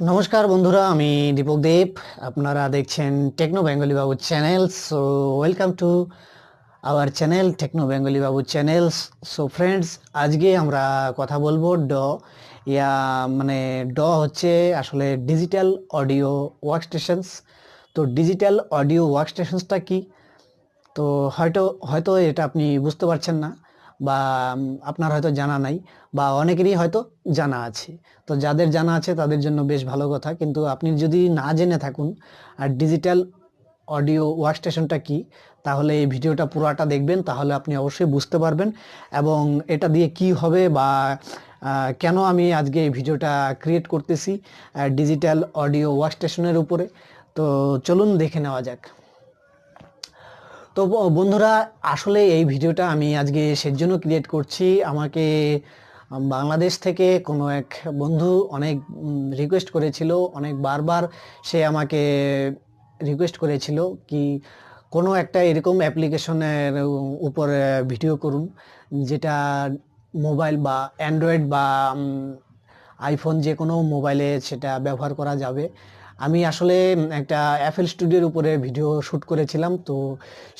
নমস্কার বন্ধুরা, আমি দীপক দেব। আপনারা দেখছেন Techno Bengali Babu channel. So welcome to our channel Techno Bengali Babu channels. So friends, আজকে আমরা কথা বলবো ইয়া মানে ড হচ্ছে আসলে ডিজিটাল অডিও ওয়ার্কস্টেশনস। তো ডিজিটাল অডিও ওয়ার্কস্টেশনসটা কি? তো হয়তো হয়তো এটা আপনি বুঝতে পারছেন না, বা আপনার হয়তো জানা নাই, বা অনেকেরই হয়তো জানা আছে। তো যাদের জানা আছে তাদের জন্য বেশ ভালো কথা, কিন্তু আপনি যদি না জেনে থাকুন আর ডিজিটাল অডিও ওয়ার্কস্টেশনটা কি, তাহলে এই ভিডিওটা পুরাটা দেখবেন, তাহলে আপনি অবশ্যই বুঝতে পারবেন এবং এটা দিয়ে কি হবে, বা কেন আমি আজকে এই ভিডিওটা ক্রিয়েট করতেছি ডিজিটাল অডিও ওয়ার্কস্টেশনের উপরে। তো চলুন দেখে নেওয়া যাক। তো বন্ধুরা, আসলে এই ভিডিওটা আমি আজকে সেজন্য ক্রিয়েট করছি। আমাকে বাংলাদেশ থেকে কোনো এক বন্ধু অনেক রিকোয়েস্ট করেছিল, অনেক বারবার সে আমাকে রিকোয়েস্ট করেছিল কি কোনো একটা এরকম অ্যাপ্লিকেশনের উপরে ভিডিও করুন, যেটা মোবাইল বা অ্যান্ড্রয়েড বা আইফোন যে কোনো মোবাইলে সেটা ব্যবহার করা যাবে। আমি আসলে একটা এফএল স্টুডিওর উপরে ভিডিও শ্যুট করেছিলাম। তো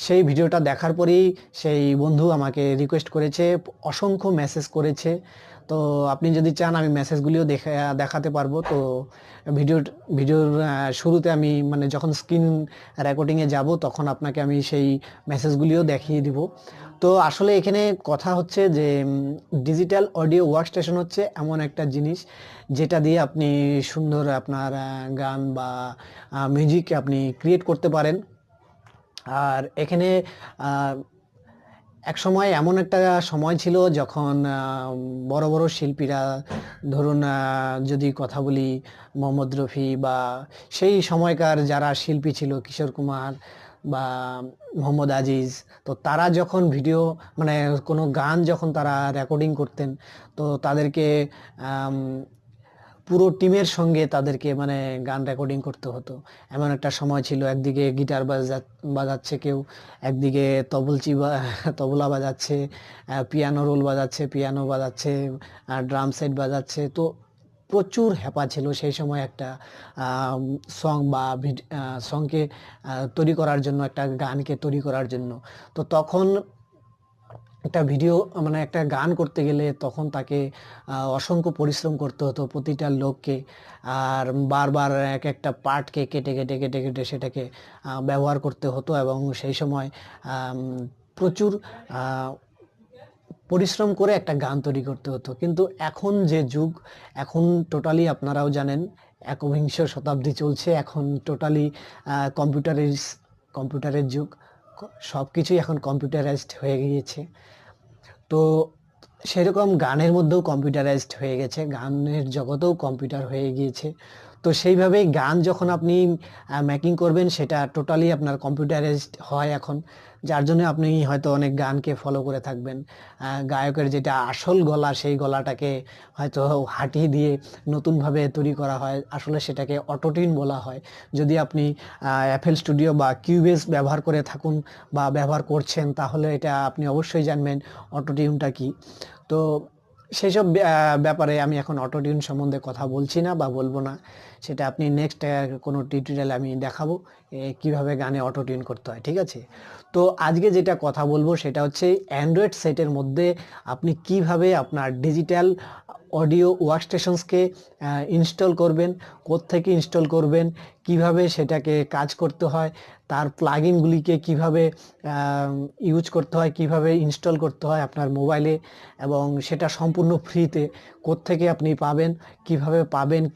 সেই ভিডিওটা দেখার পরেই সেই বন্ধু আমাকে রিকোয়েস্ট করেছে, অসংখ্য মেসেজ করেছে। তো আপনি যদি চান আমি মেসেজগুলিও দেখাতে পারবো। তো ভিডিওর শুরুতে আমি মানে যখন স্ক্রিন রেকর্ডিংয়ে যাব তখন আপনাকে আমি সেই মেসেজগুলিও দেখিয়ে দিব। তো আসলে এখানে কথা হচ্ছে যে ডিজিটাল অডিও ওয়ার্কস্টেশন হচ্ছে এমন একটা জিনিস যেটা দিয়ে আপনি সুন্দর আপনার গান বা মিউজিক আপনি ক্রিয়েট করতে পারেন। আর এখানে আহ, এক সময় এমন একটা সময় ছিল যখন বড় বড় শিল্পীরা, ধরুন যদি কথা বলি মোহাম্মদ রফি, বা সেই সময়কার যারা শিল্পী ছিল কিশোর কুমার বা মোহাম্মদ আজিজ, তো তারা যখন ভিডিও মানে কোনো গান যখন তারা রেকর্ডিং করতেন, তো তাদেরকে আম, পুরো টিমের সঙ্গে তাদেরকে মানে গান রেকর্ডিং করতে হতো। এমন একটা সময় ছিল, একদিকে গিটার বাজাচ্ছে কেউ, একদিকে তবলা বাজাচ্ছে, পিয়ানো রোল বাজাচ্ছে, পিয়ানো বাজাচ্ছে, ড্রাম সেট বাজাচ্ছে। তো প্রচুর হ্যাপা ছিল সেই সময় একটা সং বা সংকে তৈরি করার জন্য, একটা গানকে তৈরি করার জন্য। তো তখন একটা ভিডিও মানে একটা গান করতে গেলে তখন তাকে অসংখ্য পরিশ্রম করতে হতো প্রতিটা লোককে, আর বারবার এক একটা পার্টকে কেটে কেটে কেটে কেটে সেটাকে ব্যবহার করতে হতো, এবং সেই সময় আম, প্রচুর আহ, পরিশ্রম করে একটা গান তৈরি করতে হতো। কিন্তু এখন যে যুগ, এখন টোটালি আপনারাও জানেন একবিংশ শতাব্দী চলছে, এখন টোটালি কম্পিউটারাইজ কম্পিউটারের যুগ। সব কিছুই এখন কম্পিউটারাইজড হয়ে গিয়েছে। তো সেরকম গানের মধ্যেও কম্পিউটারাইজড হয়ে গেছে, গানের জগতেও কম্পিউটার হয়ে গিয়েছে। তো সেইভাবেই গান যখন আপনি মেকিং করবেন সেটা টোটালি আপনার কম্পিউটারাইজড হয় এখন, যার জন্য আপনি হয়তো অনেক গানকে ফলো করে থাকবেন। গায়কের যেটা আসল গলা, সেই গলাটাকে হয়তো হাঁটিয়ে দিয়ে নতুনভাবে তৈরি করা হয়, আসলে সেটাকে অটোটিউন বলা হয়। যদি আপনি এফএল স্টুডিও বা কিউবেস ব্যবহার করে থাকুন বা ব্যবহার করছেন, তাহলে এটা আপনি অবশ্যই জানবেন অটোটিউনটা কি। তো সেসব ব্যাপারে আমি এখন অটোটিউন সম্বন্ধে কথা বলছি না বা বলবো না, সেটা আপনি নেক্সট কোনো টিউটোরিয়াল আমি দেখাবো কিভাবে গানে অটোটিউন করতে হয়, ঠিক আছে? তো আজকে যেটা কথা বলবো সেটা হচ্ছে অ্যান্ড্রয়েড সেটের মধ্যে আপনি কিভাবে আপনার ডিজিটাল অডিও ওয়ার্কস্টেশনসকে ইনস্টল করবেন, কোত্থেকে ইনস্টল করবেন, কিভাবে সেটাকে কাজ করতে হয়, তার প্লাগইনগুলিকে কিভাবে ইউজ করতে হয়, কিভাবে ইনস্টল করতে হয় আপনার মোবাইলে, এবং সেটা সম্পূর্ণ ফ্রিতে কোত্থেকে আপনি পাবেন,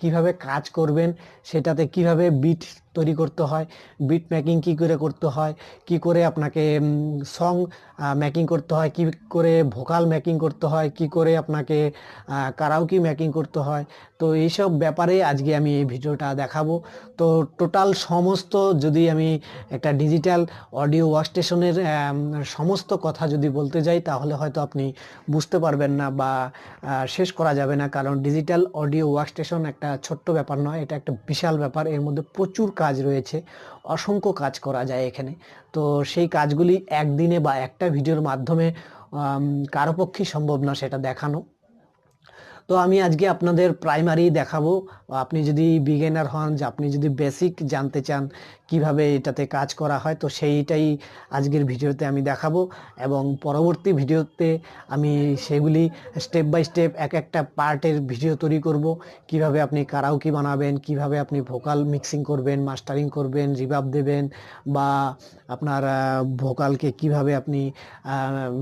কিভাবে কাজ করবেন, সেটাতে কিভাবে বিট তৈরি করতে হয়, বিট মেকিং কী করে করতে হয়, কি করে আপনাকে সং মেকিং করতে হয়, কি করে ভোকাল মেকিং করতে হয়, কি করে আপনাকে কারাওকি মেকিং করতে হয়। তো এইসব ব্যাপারে আজকে আমি এই ভিডিওটা দেখাবো। তো টোটাল সমস্ত, যদি আমি একটা ডিজিটাল অডিও ওয়ার্কস্টেশনের সমস্ত কথা যদি বলতে যাই, তাহলে হয়তো আপনি বুঝতে পারবেন না বা শেষ করা যাবে না, কারণ ডিজিটাল অডিও ওয়ার্কস্টেশন একটা ছোট্ট ব্যাপার নয়, এটা একটা বিশাল ব্যাপার। এর মধ্যে প্রচুর কাজ রয়েছে, অসংখ্য কাজ করা যায় এখানে। তো সেই কাজগুলি একদিনে বা একটা ভিডিওর মাধ্যমে কারো পক্ষেই সম্ভব না সেটা দেখানো। তো আমি আজকে আপনাদের প্রাইমারি দেখাবো। আপনি যদি বিগিনার হন, যে আপনি যদি বেসিক জানতে চান কিভাবে এটাতে কাজ করা হয়, তো সেইটাই আজকের ভিডিওতে আমি দেখাবো এবং পরবর্তী ভিডিওতে আমি সেগুলি স্টেপ বাই স্টেপ এক একটা পার্টের ভিডিও তৈরি করব। কিভাবে আপনি কারাওকে বানাবেন, কিভাবে আপনি ভোকাল মিক্সিং করবেন, মাস্টারিং করবেন, রিভার্ব দেবেন, বা আপনার ভোকালকে কিভাবে আপনি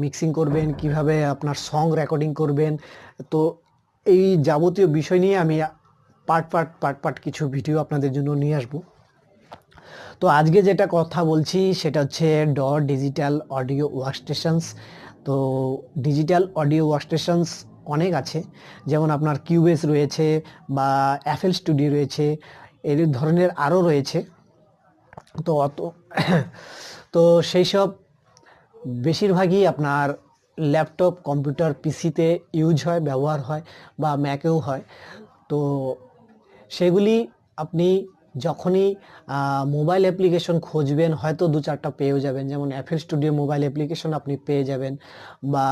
মিক্সিং করবেন, কিভাবে আপনার সং রেকর্ডিং করবেন। তো এই যাবতীয় বিষয় নিয়ে আমি পার্ট কিছু ভিডিও আপনাদের জন্য নিয়ে আসবো। তো আজকে যেটা কথা বলছি সেটা হচ্ছে ডিজিটাল অডিও ওয়ার্কস্টেশনস। তো ডিজিটাল অডিও ওয়ার্কস্টেশনস অনেক আছে, যেমন আপনার কিউবেস রয়েছে বা এফএল স্টুডিও রয়েছে, এই ধরনের আরও রয়েছে। তো তো সেই সব বেশিরভাগই আপনার ল্যাপটপ, কম্পিউটার, পিসিতে ইউজ হয়, ব্যবহার হয়, বা ম্যাকেও হয়। তো সেগুলি আপনি যখনই মোবাইল অ্যাপ্লিকেশন খুঁজবেন হয়তো 2-4টা পেয়েও যাবেন, যেমন এফএল স্টুডিও মোবাইল অ্যাপ্লিকেশন আপনি পেয়ে যাবেন, বা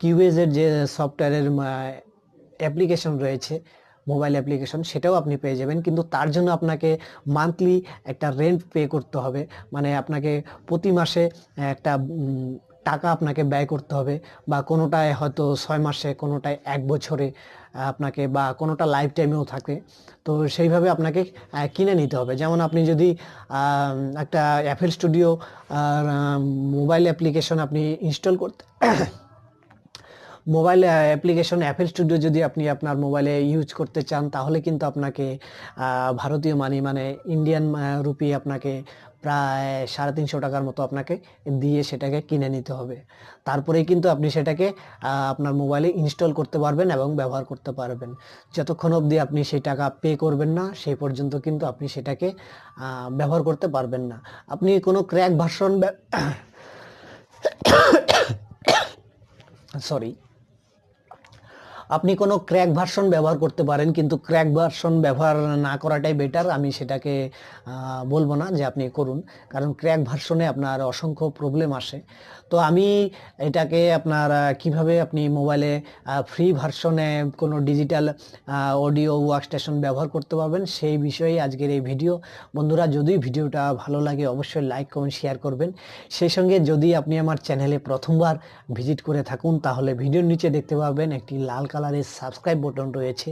কিউবেজের যে সফটওয়্যারের অ্যাপ্লিকেশন রয়েছে, মোবাইল অ্যাপ্লিকেশন, সেটাও আপনি পেয়ে যাবেন। কিন্তু তার জন্য আপনাকে মান্থলি একটা রেন্ট পে করতে হবে, মানে আপনাকে প্রতি মাসে একটা টাকা আপনাকে ব্যয় করতে হবে, বা কোনোটায় হয়তো 6 মাসে, কোনোটায় 1 বছরে আপনাকে, বা কোনোটা লাইফ টাইমেও থাকে। তো সেইভাবে আপনাকে কিনে নিতে হবে। যেমন আপনি যদি একটা এফএল স্টুডিও মোবাইল অ্যাপ্লিকেশন আপনি ইনস্টল করতে মোবাইল অ্যাপ্লিকেশন এফএল স্টুডিও যদি আপনি আপনার মোবাইলে ইউজ করতে চান, তাহলে কিন্তু আপনাকে ভারতীয় মানে ইন্ডিয়ান রুপি আপনাকে প্রায় 350 টাকার মতো আপনাকে দিয়ে সেটাকে কিনে নিতে হবে। তারপরেই কিন্তু আপনি সেটাকে আপনার মোবাইলে ইনস্টল করতে পারবেন এবং ব্যবহার করতে পারবেন। যতক্ষণ অবধি আপনি সেই টাকা পে করবেন না, সেই পর্যন্ত কিন্তু আপনি সেটাকে ব্যবহার করতে পারবেন না। আপনি কোনো ক্র্যাক ভার্সন সরি আপনি কোনো ক্র্যাক ভার্সন ব্যবহার করতে পারেন, কিন্তু ক্র্যাক ভার্সন ব্যবহার না করাটাই বেটার। আমি সেটাকে বলবো না যে আপনি করুন, কারণ ক্র্যাক ভার্সনে আপনার অসংখ্য প্রবলেম আসে। তো আমি এটাকে আপনার কিভাবে আপনি মোবাইলে ফ্রি ভার্সনে কোনো ডিজিটাল অডিও ওয়ার্কস্টেশন ব্যবহার করতে পারবেন সেই বিষয়ে আজকের এই ভিডিও। বন্ধুরা, যদি ভিডিওটা ভালো লাগে অবশ্যই লাইক, কমেন্ট, শেয়ার করবেন। সেই সঙ্গে যদি আপনি আমার চ্যানেলে প্রথমবার ভিজিট করে থাকুন, তাহলে ভিডিওর নিচে দেখতে পাবেন একটি লাল কালারের সাবস্ক্রাইব বাটন রয়েছে,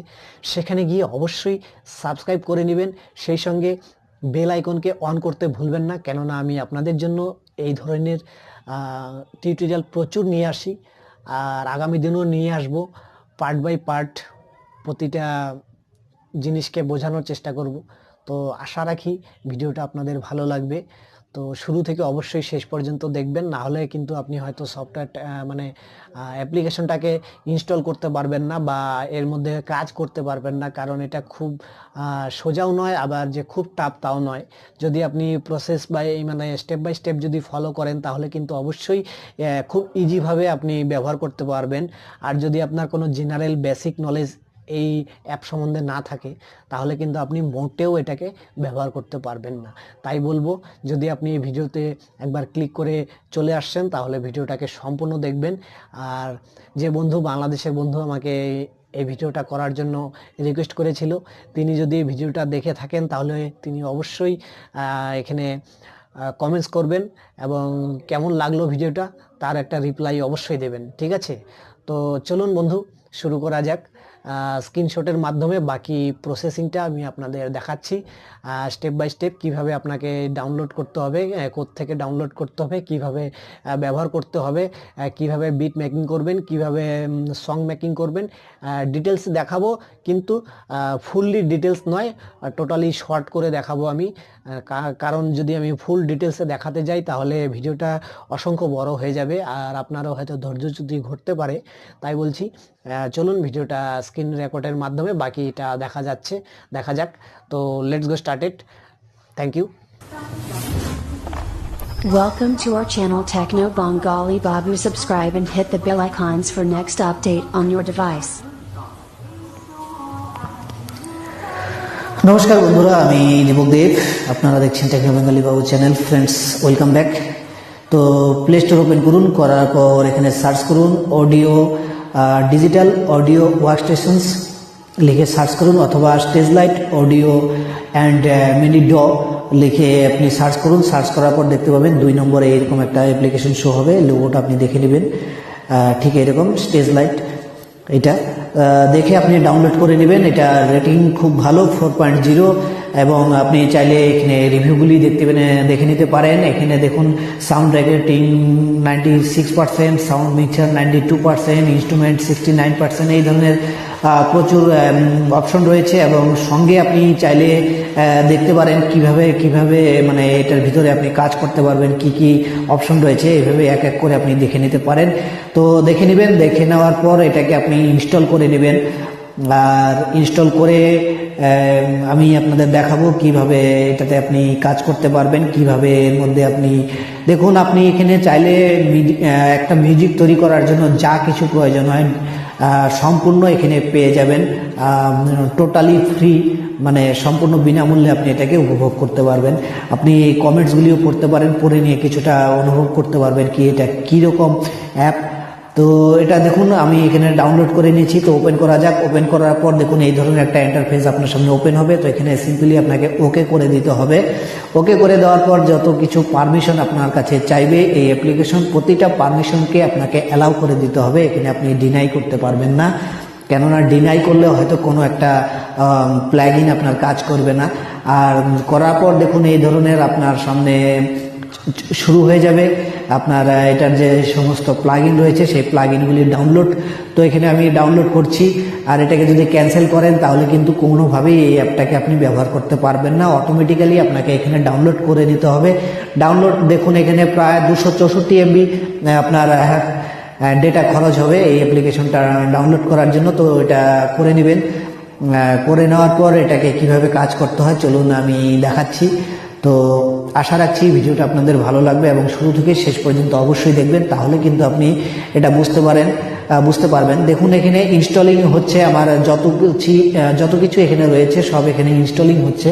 সেখানে গিয়ে অবশ্যই সাবস্ক্রাইব করে নেবেন। সেই সঙ্গে বেল আইকনকে অন করতে ভুলবেন না, কেননা আমি আপনাদের জন্য এই ধরনের টিউটোরিয়াল প্রচুর নিয়ে আসি, আর আগামী দিনও নিয়ে আসব। পার্ট বাই পার্ট প্রতিটা জিনিসকে বোঝানোর চেষ্টা করব। তো আশা রাখি ভিডিওটা আপনাদের ভালো লাগবে। তো শুরু থেকে অবশ্যই শেষ পর্যন্ত দেখবেন, না হলে কিন্তু আপনি হয়তো সফটওয়্যার মানে অ্যাপ্লিকেশনটাকে ইনস্টল করতে পারবেন না, বা এর মধ্যে কাজ করতে পারবেন না, কারণ এটা খুব সোজাও নয়, আবার যে খুব টাফ তাও নয়। যদি আপনি প্রসেস মানে স্টেপ বাই স্টেপ যদি ফলো করেন, তাহলে কিন্তু অবশ্যই খুব ইজিভাবে আপনি ব্যবহার করতে পারবেন। আর যদি আপনার কোনো জেনারেল বেসিক নলেজ এই অ্যাপ সম্বন্ধে না থাকে, তাহলে কিন্তু আপনি মোটেও এটাকে ব্যবহার করতে পারবেন না। তাই বলবো, যদি আপনি ভিডিওতে একবার ক্লিক করে চলে আসছেন, তাহলে ভিডিওটাকে সম্পূর্ণ দেখবেন। আর যে বন্ধু, বাংলাদেশের বন্ধু আমাকে এই ভিডিওটা করার জন্য রিকোয়েস্ট করেছিল, তিনি যদি ভিডিওটা দেখে থাকেন, তাহলে তিনি অবশ্যই এখানে কমেন্টস করবেন এবং কেমন লাগলো ভিডিওটা তার একটা রিপ্লাই অবশ্যই দেবেন, ঠিক আছে? তো চলুন বন্ধু, শুরু করা যাক। স্ক্রিনশটের মাধ্যমে বাকি প্রসেসিংটা আমি আপনাদের দেখাচ্ছি, স্টেপ বাই স্টেপ কিভাবে আপনাকে ডাউনলোড করতে হবে, কোত্থেকে ডাউনলোড করতে হবে, কিভাবে ব্যবহার করতে হবে, কিভাবে বিট মেকিং করবেন, কিভাবে সং মেকিং করবেন, ডিটেলস দেখাবো। কিন্তু ফুললি ডিটেলস নয়, টোটালি শর্ট করে দেখাবো আমি, কারণ যদি আমি ফুল ডিটেলসে দেখাতে যাই তাহলে ভিডিওটা অসংখ্য বড় হয়ে যাবে, আর আপনারও হয়তো ধৈর্যচ্যুতি ঘটতে পারে। তাই বলছি, চলুন ভিডিওটা স্ক্রিন রেকর্ডের মাধ্যমে বাকিটা দেখা যাক। তো let's go started. Thank you. Welcome to our channel Techno Bengali Babu. Subscribe and hit the bell icons for next update on your device. নমস্কার বন্ধুরা, আমি দীপক দেব, আপনারা দেখছেন Techno Bengali Babu channel. Friends, welcome back. তো প্লে স্টোর ওপেন করুন, করার পর এখানে সার্চ করুন অডিও ডিজিটাল অডিও ওয়ার্কস্টেশনস লিখে সার্চ করুন, অথবা stage light audio and mini ড লিখে আপনি সার্চ করুন। সার্চ করার পর দেখতে পাবেন 2 নম্বরে এরকম একটা অ্যাপ্লিকেশন শো হবে, লোগোটা আপনি দেখে নেবেন। ঠিক এরকম স্টেজ লাইট, এটা দেখে আপনি ডাউনলোড করে নেবেন। এটা রেটিং খুব ভালো 4.0, এবং আপনি চাইলে এখানে রিভিউগুলি দেখে নিতে পারেন। এখানে দেখুন sound recording 96%, sound mixer 92%, instrument 69%, এই ধরনের প্রচুর অপশন রয়েছে। এবং সঙ্গে আপনি চাইলে দেখতে পারেন কিভাবে মানে এটার ভিতরে আপনি কাজ করতে পারবেন, কি কি অপশন রয়েছে, এইভাবে এক এক করে আপনি দেখে নিতে পারেন। তো দেখে নেবেন, দেখে নেওয়ার পর এটাকে আপনি ইনস্টল করে নেবেন। আর ইনস্টল করে আমি আপনাদের দেখাবো কিভাবে এটাতে আপনি কাজ করতে পারবেন, কিভাবে এর মধ্যে আপনি দেখুন। আপনি এখানে চাইলে একটা মিউজিক তৈরি করার জন্য যা কিছু প্রয়োজন হয় সম্পূর্ণ এখানে পেয়ে যাবেন, টোটালি ফ্রি, মানে সম্পূর্ণ বিনামূল্যে আপনি এটাকে উপভোগ করতে পারবেন। আপনি কমেন্টসগুলিও পড়তে পারেন, পড়ে নিয়ে কিছুটা অনুভব করতে পারবেন কি এটা কীরকম অ্যাপ। তো এটা দেখুন আমি এখানে ডাউনলোড করে নিয়েছি। তো ওপেন করা যাক। ওপেন করার পর দেখুন এই ধরনের একটা ইন্টারফেস আপনার সামনে ওপেন হবে। তো এখানে সিম্পলি আপনাকে ওকে করে দিতে হবে। ওকে করে দেওয়ার পর যত কিছু পারমিশন আপনার কাছে চাইবে এই অ্যাপ্লিকেশন, প্রতিটা পারমিশনকে আপনাকে অ্যালাউ করে দিতে হবে। এখানে আপনি ডিনাই করতে পারবেন না, কেননা ডিনাই করলে হয়তো কোনো একটা প্লাগইন আপনার কাজ করবে না। আর করার পর দেখুন এই ধরনের আপনার সামনে শুরু হয়ে যাবে আপনার এটার যে সমস্ত প্লাগইন রয়েছে সেই প্লাগইনগুলি ডাউনলোড। তো এখানে আমি ডাউনলোড করছি। আর এটাকে যদি ক্যান্সেল করেন তাহলে কিন্তু কোনোভাবেই এই অ্যাপটাকে আপনি ব্যবহার করতে পারবেন না, অটোমেটিক্যালি আপনাকে এখানে ডাউনলোড করে নিতে হবে। ডাউনলোড দেখুন এখানে প্রায় 264 MB আপনার ডেটা খরচ হবে এই অ্যাপ্লিকেশনটা ডাউনলোড করার জন্য। তো এটা করে নেবেন। করে নেওয়ার পর এটাকে কিভাবে কাজ করতে হয় চলুন আমি দেখাচ্ছি। তো আশা রাখছি ভিডিওটা আপনাদের ভালো লাগবে এবং শুরু থেকে শেষ পর্যন্ত অবশ্যই দেখবেন, তাহলে কিন্তু আপনি এটা বুঝতে পারবেন। দেখুন এখানে ইনস্টলিং হচ্ছে, আমার যত কিছু এখানে রয়েছে সব এখানে ইনস্টলিং হচ্ছে।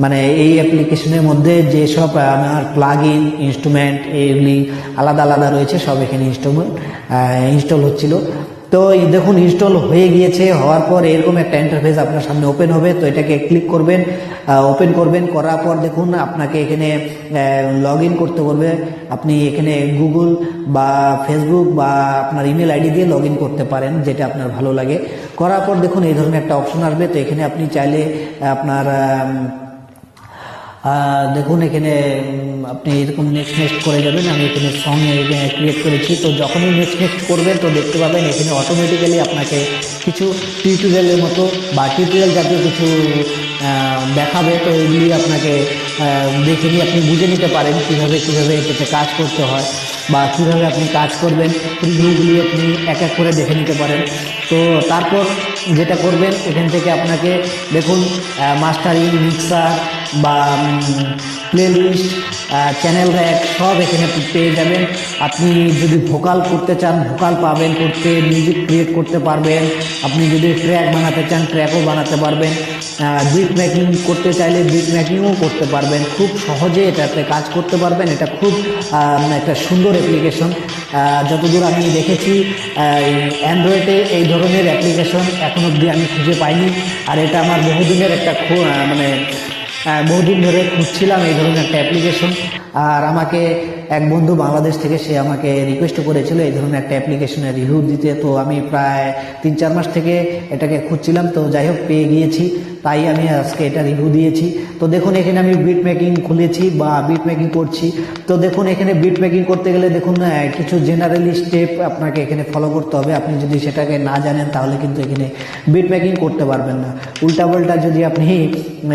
মানে এই অ্যাপ্লিকেশনের মধ্যে যেসব আমার প্লাগইন ইনস্ট্রুমেন্ট এগুলি আলাদা আলাদা রয়েছে সব এখানে ইনস্টল হচ্ছিল। তো দেখুন ইনস্টল হয়ে গিয়েছে। হওয়ার পর এরকম একটা ইন্টারফেস আপনার সামনে ওপেন হবে। তো এটাকে ক্লিক করবেন, ওপেন করবেন। করার পর দেখুন আপনাকে এখানে লগ ইন করতে বলবে। আপনি এখানে গুগল বা ফেসবুক বা আপনার ইমেল আইডি দিয়ে লগ ইন করতে পারেন, যেটা আপনার ভালো লাগে। করার পর দেখুন এই ধরনের একটা অপশন আসবে। তো এখানে আপনি চাইলে আপনার দেখুন এখানে আপনি এরকম নেক্সট করে যাবেন। আমি এখানে সং ক্রিয়েট করেছি। তো যখনই নেক্সট করবেন তো দেখতে পাবেন এখানে অটোমেটিক্যালি আপনাকে কিছু টিউটোরিয়ালের মতো বা টিউটোরিয়াল জাতীয় কিছু দেখাবে। তো এগুলি আপনাকে দেখে নিয়ে আপনি বুঝে নিতে পারেন কীভাবে এটাতে কাজ করতে হয় বা কীভাবে আপনি কাজ করবেন। রিভিউগুলি আপনি এক এক করে দেখে নিতে পারেন। তো তারপর যেটা করবেন এখান থেকে আপনাকে দেখুন মাস্টারিং, মিক্সার বা প্লেলিস্ট, চ্যানেল র্যাক সব এখানে পেয়ে যাবেন। আপনি যদি ভোকাল করতে চান ভোকাল পাবেন করতে, মিউজিক ক্রিয়েট করতে পারবেন। আপনি যদি ট্র্যাক বানাতে চান ট্র্যাকও বানাতে পারবেন। বিট মেকিং করতে চাইলে বিট মেকিংও করতে পারবেন। খুব সহজে এটাতে কাজ করতে পারবেন। এটা খুব একটা সুন্দর অ্যাপ্লিকেশন। যতদূর আমি দেখেছি অ্যান্ড্রয়েডে এই ধরনের অ্যাপ্লিকেশন এখন অবধি আমি খুঁজে পাইনি। আর এটা আমার বহুদিনের একটা বহুদিন ধরে খুঁজছিলাম এই ধরনের একটা অ্যাপ্লিকেশন। আর আমাকে এক বন্ধু বাংলাদেশ থেকে সে আমাকে রিকোয়েস্ট করেছিল এই ধরনের একটা অ্যাপ্লিকেশনের রিভিউ দিতে। তো আমি প্রায় 3-4 মাস থেকে এটাকে খুঁজছিলাম। তো যাই হোক পেয়ে গিয়েছি, তাই আমি আজকে এটা রিভিউ দিয়েছি। তো দেখুন এখানে আমি বিট মেকিং খুলেছি বা বিট মেকিং করছি। তো দেখুন এখানে বিট মেকিং করতে গেলে দেখুন কিছু জেনারেলি স্টেপ আপনাকে এখানে ফলো করতে হবে। আপনি যদি সেটাকে না জানেন তাহলে কিন্তু এখানে বিট মেকিং করতে পারবেন না। উল্টাপাল্টা যদি আপনি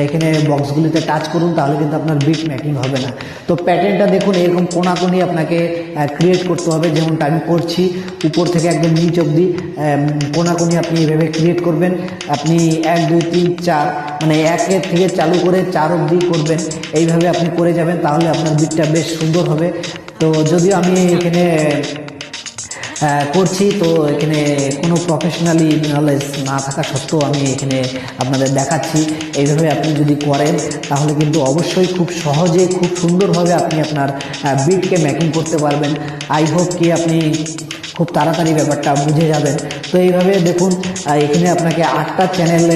এখানে বক্সগুলিতে টাচ করুন তাহলে কিন্তু আপনার বিট মেকিং হবে না। তো প্যাটার্নটা দেখুন এরকম কোনাকুনি আপনাকে ক্রিয়েট করতে হবে, যেমনটা আমি করছি। উপর থেকে একদম নিচ অবধি কোনাকুনি আপনি এভাবে ক্রিয়েট করবেন। আপনি 1 2 3 4 মানে 1 থেকে চালু করে 4 অবধি করবেন। এইভাবে আপনি করে যাবেন, তাহলে আপনার বিটটা বেশ সুন্দর হবে। তো যদিও আমি এখানে করছি। তো এখানে কোনো প্রফেশনালি নলেজ না থাকা সত্ত্বেও আমি এখানে আপনাদের দেখাচ্ছি। এইভাবে আপনি যদি করেন তাহলে কিন্তু অবশ্যই খুব সহজে খুব সুন্দরভাবে আপনি আপনার বিটকে মেকিং করতে পারবেন। আই হোপ কি আপনি খুব তাড়াতাড়ি ব্যাপারটা বুঝে যাবেন। তো এইভাবে দেখুন, এখানে আপনাকে 8টা চ্যানেল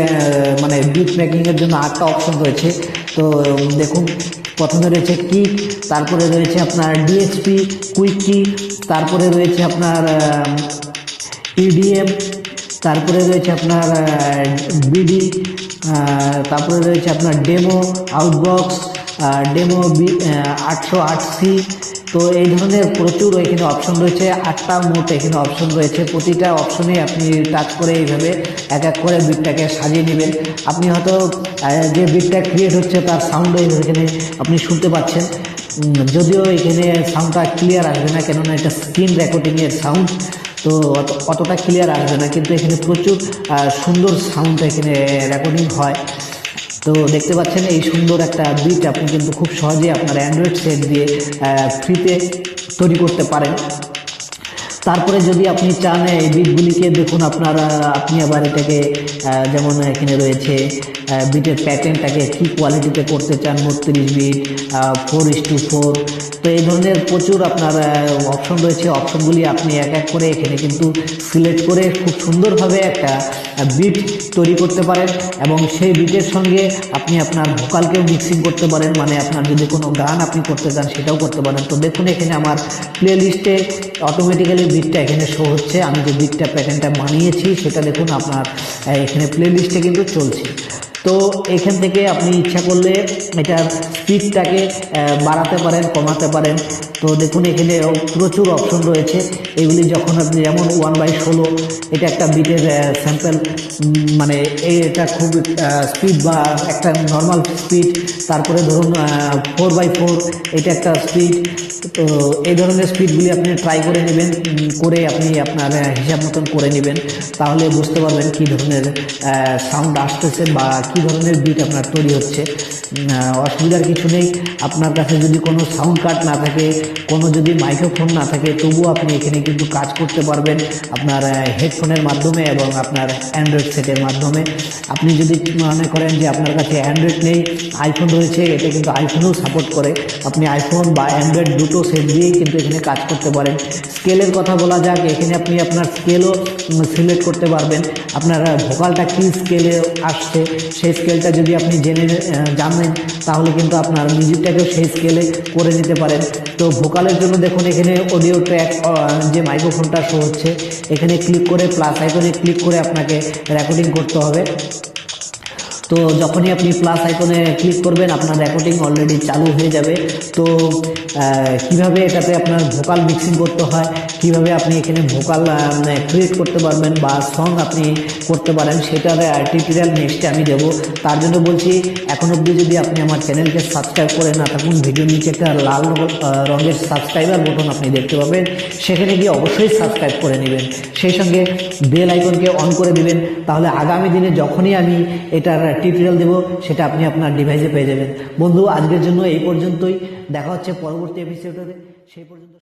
মানে বিট মেকিংয়ের জন্য 8টা অপশন রয়েছে। তো দেখুন, প্রথমে রয়েছে কিক, তারপরে রয়েছে আপনার ডিএসপি, কুইক কি, তারপরে রয়েছে আপনার ইডিএম, তারপরে রয়েছে আপনার বিডি, তারপরে রয়েছে আপনার ডেমো, আউটবক্স, ডেমো 808C। তো এই ধরনের প্রচুর এখানে অপশন রয়েছে, 8টা মোট এখানে অপশন রয়েছে। প্রতিটা অপশনে আপনি টাচ করে এইভাবে এক এক করে বিটটাকে সাজিয়ে নেবেন। আপনি হয়তো যে বিটটা ক্রিয়েট হচ্ছে তার সাউন্ড এখানে আপনি শুনতে পাচ্ছেন, যদিও এখানে সাউন্ডটা ক্লিয়ার আসবে না, কেননা এটা স্ক্রিন রেকর্ডিংয়ের সাউন্ড। তো অতটা ক্লিয়ার আসবে না, কিন্তু এখানে প্রচুর সুন্দর সাউন্ড এখানে রেকর্ডিং হয়। তো দেখতে পাচ্ছেন এই সুন্দর একটা বিট আপনি কিন্তু খুব সহজেই আপনার অ্যান্ড্রয়েড সেট দিয়ে ফ্রিতে তৈরি করতে পারেন। তারপরে যদি আপনি চান এই বিটগুলিকে দেখুন আপনি আবার এটাকে যেমন এখানে রয়েছে বিটের প্যাটার্নটাকে কী কোয়ালিটিতে করতে চান, 32 বিট, 4:4। তো এই ধরনের প্রচুর আপনার অপশন রয়েছে। অপশনগুলি আপনি এক এক করে এখানে কিন্তু সিলেক্ট করে খুব সুন্দরভাবে একটা বিট তৈরি করতে পারেন, এবং সেই বিটের সঙ্গে আপনি আপনার ভোকালকেও মিক্সিং করতে পারেন। মানে আপনার যদি কোনো গান আপনি করতে চান সেটাও করতে পারেন। তো দেখুন, এখানে আমার প্লে লিস্টে অটোমেটিক্যালি বিটটা এখানে শো হচ্ছে। আমি যে বিটটা প্যাটার্নটা বানিয়েছি সেটা দেখুন আপনার এখানে প্লে লিস্টে কিন্তু চলছে। তো এখান থেকে আপনি ইচ্ছা করলে এটার স্পিডটাকে বাড়াতে পারেন, কমাতে পারেন। তো দেখুন, এখানে প্রচুর অপশন রয়েছে। এগুলি যখন আপনি যেমন 1/16 এটা একটা বিটের স্যাম্পল, মানে এটা খুব স্পিড বা একটা নর্মাল স্পিড। তারপরে ধরুন 4/4 এটা একটা স্পিড। তো এই ধরনের স্পিডগুলি আপনি ট্রাই করে নেবেন, করে আপনি আপনার হিসাব মতন করে নেবেন, তাহলে বুঝতে পারবেন কী ধরনের সাউন্ড আসতেছে বা কী ধরনের বিট আপনার তৈরি হচ্ছে। অসুবিধার কিছু নেই। আপনার কাছে যদি কোনো সাউন্ড কার্ড না থাকে, কোনো যদি মাইক্রোফোন না থাকে, তবুও আপনি এখানে কিন্তু কাজ করতে পারবেন আপনার হেডফোনের মাধ্যমে এবং আপনার অ্যান্ড্রয়েড সেটের মাধ্যমে। আপনি যদি মনে করেন যে আপনার কাছে অ্যান্ড্রয়েড নেই, আইফোন রয়েছে, এটা কিন্তু আইফোনেও সাপোর্ট করে, আপনি আইফোন বা অ্যান্ড্রয়েড দুটো সেট দিয়েই কিন্তু এখানে কাজ করতে পারেন। স্কেলের কথা বলা যাক, এখানে আপনি আপনার স্কেলও সিলেক্ট করতে পারবেন। আপনার ভোকালটা কী স্কেলে আসছে সেই স্কেলটা যদি আপনি জানেন, তাহলে কিন্তু আপনার মিউজিকটাকেও সেই স্কেলে করে নিতে পারেন। তো ভোকালের জন্য দেখুন, এখানে অডিও ট্র্যাক যে মাইক্রোফোনটা শো হচ্ছে, এখানে ক্লিক করে প্লাস আইকনে ক্লিক করে আপনাকে রেকর্ডিং করতে হবে। তো যখনই আপনি প্লাস আইকনে ক্লিক করবেন আপনার রেকর্ডিং অলরেডি চালু হয়ে যাবে। তো কিভাবে এটাতে আপনার ভোকাল মিক্সিং করতে হয়, কিভাবে আপনি এখানে ভোকাল ক্রিয়েট করতে পারবেন বা সং আপনি করতে পারেন, সেটার টিউটোরিয়াল নেক্সটে আমি দেবো। তার জন্য বলছি, এখন অবধি যদি আপনি আমার চ্যানেলকে সাবস্ক্রাইব করে না থাকুন, ভিডিওর নিচে একটা লাল রঙের সাবস্ক্রাইবার বোতাম আপনি দেখতে পাবেন, সেখানে গিয়ে অবশ্যই সাবস্ক্রাইব করে নেবেন। সেই সঙ্গে বেল আইকনকে অন করে দিবেন, তাহলে আগামী দিনে যখনই আমি এটার টিউটোরিয়াল দেব সেটা আপনি আপনার ডিভাইসে পেয়ে যাবেন। বন্ধু, আজকের জন্য এই পর্যন্তই। দেখা হচ্ছে পরবর্তী এপিসোডে। সেই পর্যন্ত